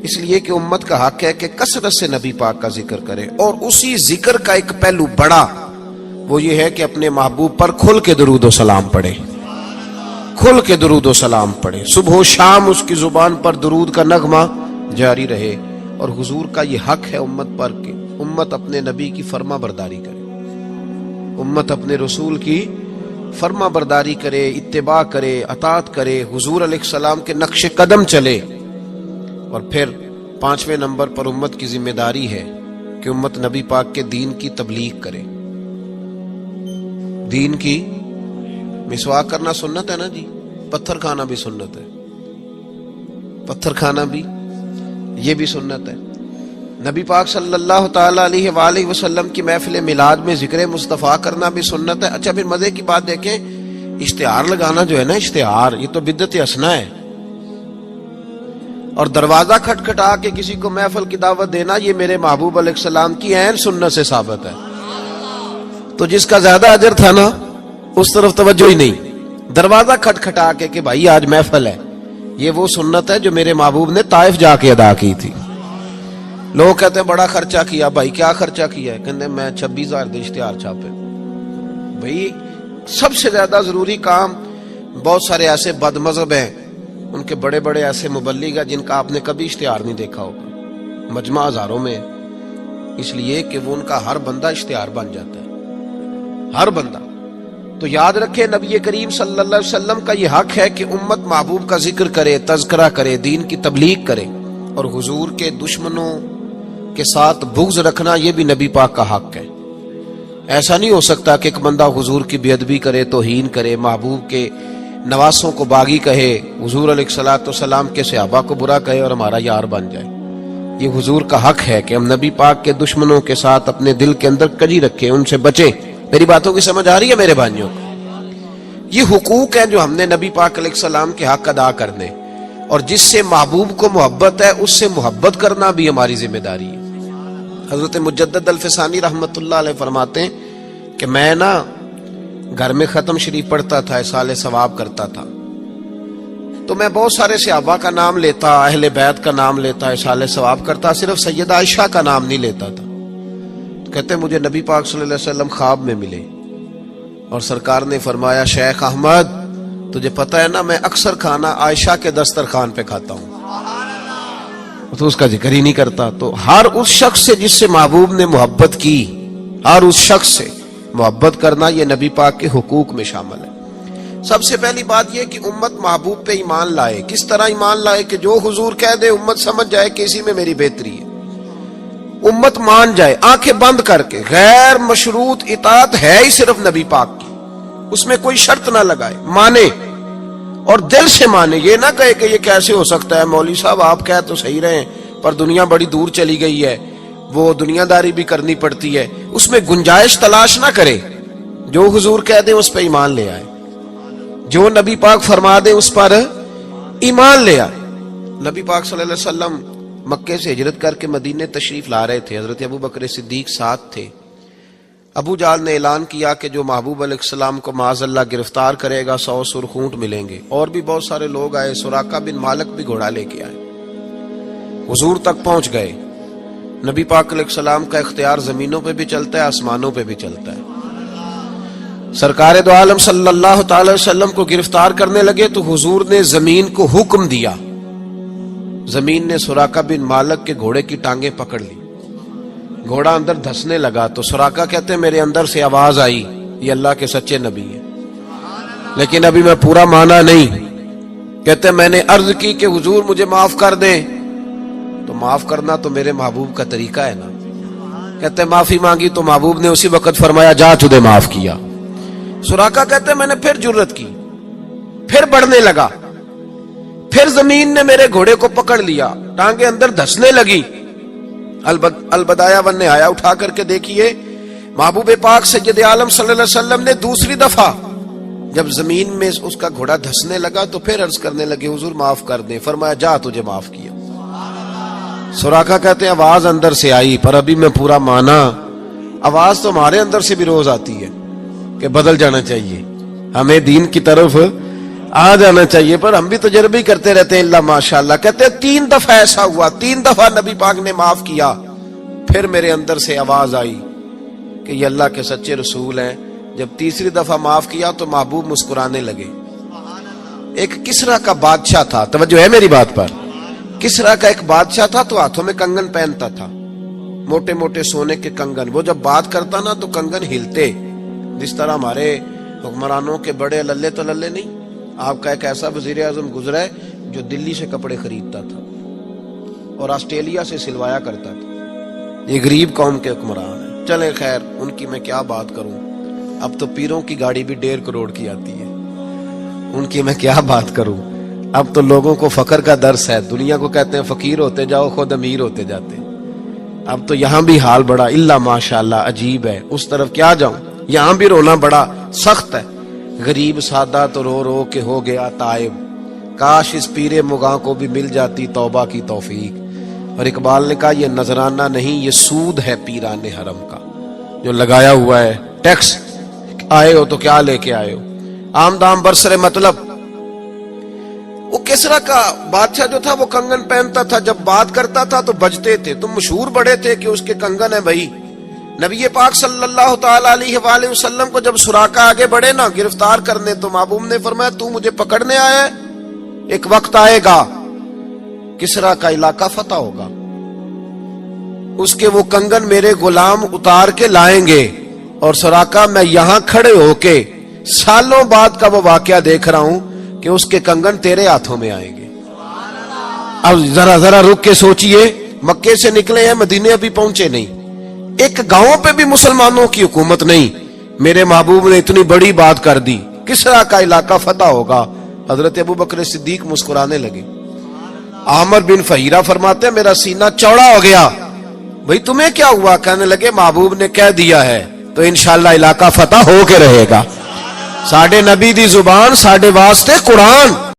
اس لیے کہ امت کا حق ہے کہ کثرت سے نبی پاک کا ذکر کرے، اور اسی ذکر کا ایک پہلو بڑا وہ یہ ہے کہ اپنے محبوب پر کھل کے درود و سلام پڑھے، کھل کے درود و سلام پڑھے، صبح و شام اس کی زبان پر درود کا نغمہ جاری رہے۔ اور حضور کا یہ حق ہے امت پر کہ امت اپنے نبی کی فرما برداری کرے، امت اپنے رسول کی فرما برداری کرے، اتباع کرے، اطاعت کرے، حضور علیہ السلام کے نقش قدم چلے۔ اور پھر 5ویں نمبر پر امت کی ذمہ داری ہے کہ امت نبی پاک کے دین کی تبلیغ کرے۔ دین کی مسواک کرنا سنت ہے نا جی، پتھر کھانا بھی سنت ہے، پتھر کھانا بھی یہ بھی سنت ہے۔ نبی پاک صلی اللہ تعالی علیہ وآلہ وسلم کی محفل میلاد میں ذکر مصطفیٰ کرنا بھی سنت ہے۔ اچھا پھر مزے کی بات دیکھیں، اشتہار لگانا جو ہے نا، اشتہار یہ تو بدعت حسنہ ہے، اور دروازہ کھٹکھٹا کے کسی کو محفل کی دعوت دینا یہ میرے محبوب علیہ السلام کی عین سنت سے ثابت ہے۔ تو جس کا زیادہ اجر تھا نا اس طرف توجہ ہی نہیں، دروازہ کھٹکھٹا کے کہ بھائی آج محفل ہے، یہ وہ سنت ہے جو میرے محبوب نے طائف جا کے ادا کی تھی۔ لوگ کہتے ہیں بڑا خرچہ کیا، بھائی کیا خرچہ کیا ہے؟ کہتے ہیں میں 26,000 دے اشتہار چھاپے۔ بھائی سب سے زیادہ ضروری کام، بہت سارے ایسے بد مذہب ہیں، ان کے بڑے بڑے ایسے مبلغ ہیں جن کا آپ نے کبھی اشتہار نہیں دیکھا ہوگا، مجمع ہزاروں میں، اس لیے کہ وہ ان کا ہر بندہ اشتہار بن جاتا ہے، ہر بندہ۔ تو یاد رکھیں نبی کریم صلی اللہ علیہ وسلم کا یہ حق ہے کہ امت محبوب کا ذکر کرے، تذکرہ کرے، دین کی تبلیغ کرے، اور حضور کے دشمنوں کے ساتھ بغض رکھنا یہ بھی نبی پاک کا حق ہے۔ ایسا نہیں ہو سکتا کہ ایک بندہ حضور کی بے ادبی کرے، توہین کرے، محبوب کے نواسوں کو باغی کہے، حضور علیہ الصلوۃ والسلام کے صحابہ کو برا کہے اور ہمارا یار بن جائے۔ یہ حضور کا حق ہے کہ ہم نبی پاک کے دشمنوں کے ساتھ اپنے دل کے اندر کجی رکھیں، ان سے بچیں۔ میری باتوں کی سمجھ آ رہی ہے میرے بھائیوں کو؟ یہ حقوق ہیں جو ہم نے نبی پاک علیہ السلام کے حق ادا کرنے، اور جس سے محبوب کو محبت ہے اس سے محبت کرنا بھی ہماری ذمہ داری ہے۔ حضرت مجدد الفسانی رحمت اللہ علیہ فرماتے ہیں کہ میں نا گھر میں ختم شریف پڑھتا تھا، اصالہ ثواب کرتا تھا، تو میں بہت سارے صحابہ کا نام لیتا، اہل بیت کا نام لیتا، اصالہ ثواب کرتا، صرف سیدہ عائشہ کا نام نہیں لیتا تھا۔ تو کہتے مجھے نبی پاک صلی اللہ علیہ وسلم خواب میں ملے اور سرکار نے فرمایا شیخ احمد تجھے پتہ ہے نا میں اکثر کھانا عائشہ کے دسترخوان پہ کھاتا ہوں، تو اس کا ذکر ہی نہیں کرتا۔ تو ہر اس شخص سے جس سے محبوب نے محبت کی، ہر اس شخص سے محبت کرنا یہ نبی پاک کے حقوق میں شامل ہے۔ سب سے پہلی بات یہ کہ امت محبوب پہ ایمان لائے۔ کس طرح ایمان لائے؟ کہ جو حضور کہہ دے امت سمجھ جائے کہ اسی میں میری بہتری ہے، امت مان جائے آنکھیں بند کر کے۔ غیر مشروط اطاعت ہے ہی صرف نبی پاک کی، اس میں کوئی شرط نہ لگائے، مانے اور دل سے مانے۔ یہ نہ کہے کہ یہ کیسے ہو سکتا ہے، مولوی صاحب آپ کہہ تو صحیح رہے پر دنیا بڑی دور چلی گئی ہے، وہ دنیا داری بھی کرنی پڑتی ہے، اس میں گنجائش تلاش نہ کرے۔ جو حضور کہہ دیں اس پہ ایمان لے آئے، جو نبی پاک فرما دیں اس پر ایمان لے آئے۔ نبی پاک صلی اللہ علیہ وسلم مکے سے ہجرت کر کے مدینے تشریف لا رہے تھے، حضرت ابو بکر صدیق ساتھ تھے۔ ابو جہل نے اعلان کیا کہ جو محبوب علیہ السلام کو معاذ اللہ گرفتار کرے گا 100 سرخ اونٹ ملیں گے۔ اور بھی بہت سارے لوگ آئے، سراقہ بن مالک بھی گھوڑا لے کے آئے، حضور تک پہنچ گئے۔ نبی پاک علیہ السلام کا اختیار زمینوں پہ بھی چلتا ہے، آسمانوں پہ بھی چلتا ہے۔ سرکار دو عالم صلی اللہ تعالی وسلم کو گرفتار کرنے لگے تو حضور نے زمین کو حکم دیا، زمین نے سراقہ بن مالک کے گھوڑے کی ٹانگیں پکڑ لی، گھوڑا اندر دھسنے لگا تو سراقہ کہتے ہیں میرے اندر سے آواز آئی یہ اللہ کے سچے نبی ہے، لیکن ابھی میں پورا مانا نہیں۔ کہتے ہیں میں نے عرض کی کہ حضور مجھے معاف کر دیں، تو معاف کرنا تو میرے محبوب کا طریقہ ہے نا۔ کہتے ہیں معافی مانگی تو محبوب نے اسی وقت فرمایا جا تجھے معاف کیا۔ سراقہ کہتے ہیں میں نے پھر جرت کی، پھر بڑھنے لگا، پھر زمین نے میرے گھوڑے کو پکڑ لیا، ٹانگیں اندر دھسنے لگی۔ البدایہ ون نہایا اٹھا کر کے دیکھیے محبوب پاک سید عالم صلی اللہ علیہ وسلم نے دوسری دفعہ جب زمین میں اس کا گھوڑا دھسنے لگا تو پھر عرض کرنے لگے حضور معاف کر دیں، فرمایا جا تجھے معاف کیا۔ سراقہ کہتے ہیں آواز اندر سے آئی پر ابھی میں پورا مانا۔ آواز تو ہمارے اندر سے بھی روز آتی ہے کہ بدل جانا چاہیے، ہمیں دین کی طرف آ جانا چاہیے، پر ہم بھی تجربے ہی کرتے رہتے ہیں. اللہ ماشاءاللہ. کہتے ہیں 3 دفعہ ایسا ہوا، 3 دفعہ نبی پاک نے معاف کیا. پھر میرے اندر سے آواز آئی کہ یہ اللہ کے سچے رسول ہیں. جب تیسری دفعہ معاف کیا تو محبوب مسکرانے لگے. ایک کسرا کا بادشاہ تھا، توجہ ہے میری بات پر. کسرا کا ایک بادشاہ تھا تو ہاتھوں میں کنگن پہنتا تھا، موٹے موٹے سونے کے کنگن. وہ جب بات کرتا نا تو کنگن ہلتے، جس طرح ہمارے حکمرانوں کے بڑے للے تو للے نہیں. آپ کا ایک ایسا وزیر اعظم گزرا ہے جو دلی سے کپڑے خریدتا تھا اور آسٹریلیا سے سلوایا کرتا تھا. یہ غریب قوم کے حکمران ہیں. چلے خیر، ان کی میں کیا بات کروں. اب تو پیروں کی گاڑی بھی 1.5 کروڑ کی آتی ہے، ان کی میں کیا بات کروں. اب تو لوگوں کو فقر کا درس ہے. دنیا کو کہتے ہیں فقیر ہوتے جاؤ، خود امیر ہوتے جاتے. اب تو یہاں بھی حال بڑا اللہ ماشاءاللہ عجیب ہے. اس طرف کیا جاؤں، یہاں بھی رونا بڑا سخت ہے. غریب سادہ تو رو رو کے ہو گیا تائب، کاش اس پیر مغاں کو بھی مل جاتی توبہ کی توفیق. اور اقبال نے کہا یہ نذرانہ نہیں، یہ سود ہے پیران حرم کا جو لگایا ہوا ہے ٹیکس. آئے ہو تو کیا لے کے آئے ہو. آمدام برسر مطلب. وہ کسرا کا بادشاہ جو تھا وہ کنگن پہنتا تھا، جب بات کرتا تھا تو بجتے تھے. تو مشہور بڑے تھے کہ اس کے کنگن ہیں بھائی. نبی پاک صلی اللہ تعالی علیہ وآلہ وسلم کو جب سراقہ آگے بڑھے نا گرفتار کرنے، تو محبوب نے فرمایا تو مجھے پکڑنے آیا ہے، ایک وقت آئے گا کسرا کا علاقہ فتح ہوگا، اس کے وہ کنگن میرے غلام اتار کے لائیں گے. اور سراقہ میں یہاں کھڑے ہو کے سالوں بعد کا وہ واقعہ دیکھ رہا ہوں کہ اس کے کنگن تیرے ہاتھوں میں آئیں گے. اب ذرا رک کے سوچئے، مکے سے نکلے ہیں، مدینے ابھی پہنچے نہیں، ایک گاؤں پہ بھی مسلمانوں کی حکومت نہیں. میرے محبوب نے اتنی بڑی بات کر دی، کسرا کا علاقہ فتح ہوگا. حضرت ابو بکر صدیق مسکرانے لگے. عامر بن فہیرہ فرماتے ہیں میرا سینہ چوڑا ہو گیا. بھئی تمہیں کیا ہوا؟ کہنے لگے محبوب نے کہہ دیا ہے تو انشاءاللہ علاقہ فتح ہو کے رہے گا. ساڈے نبی دی زبان، ساڈے واسطے قرآن.